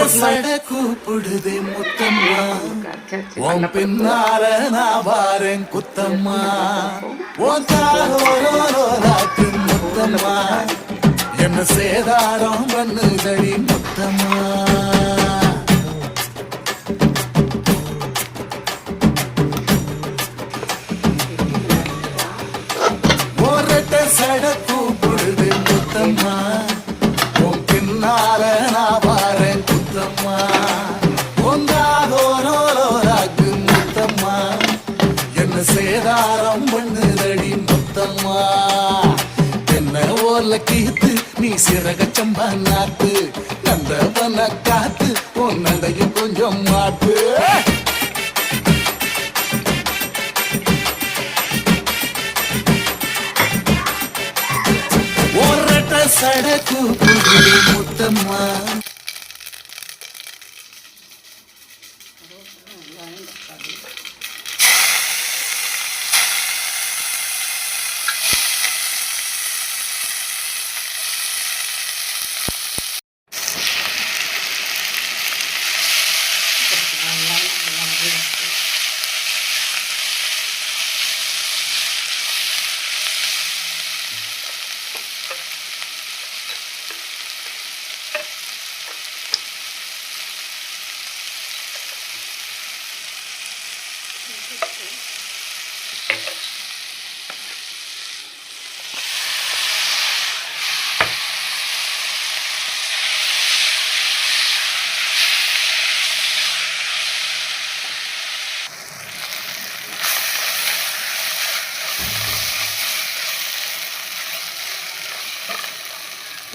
கூப்பிடுதே முத்தம்மா, உன் பின்னால நான் வாரேன் குத்தம்மா, ஓத்தாரோராக்கு முத்தம்மா, என்ன சேதாரம் பண்ணுதடி முத்தம்மா. சட கூப்பிடுது முத்தம்மா, உன் பின்னால நான் வாரேன் குத்தம்மா, ஒன்றாகோராக்கு முத்தம்மா, என்ன சேதாரம் பண்ணுதடி முத்தம்மா. என்ன ஓர்ல கீத்து நீ சிறகச்சம்பா நாத்து, நந்தவன காத்து உன் நந்தையும் கொஞ்சம் மாட்டு. சடக்கு புதிய முத்தம்மா.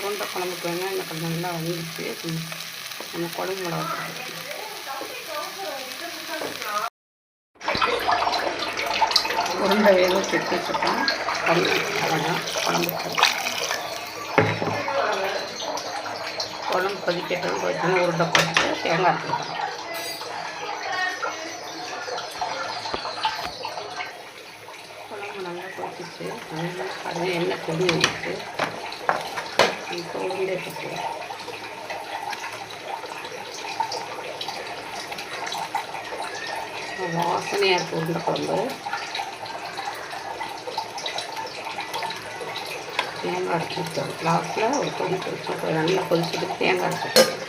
உருண்டை குழம்புக்கு வெங்காயம் கொஞ்சம் நல்லா வந்துச்சு. நம்ம குழம்பு மிளகா உருண்டை வேக வச்சு வச்சுட்டோம். அவ்வளோதான் குழம்புக்கு. குழம்பு கொதிக்கட்டும். கொஞ்சம் உருண்டை போட்டு தேங்காய் எடுத்துக்கலாம். குழம்பு நல்லா கொதிச்சு அது எண்ணெய் கொதி வந்துச்சு. இப்போ உருண்டை போட்டுக்கலாம். வாசனையாக இருக்குது உருண்டை குழம்பு. தேங்காய் அரைச்சி ஊற்றணும். லாஸ்ட்டில் ஒரு கொதிச்சு வச்சு நல்லா கொதிச்சுட்டு தேங்காய் அரைச்சி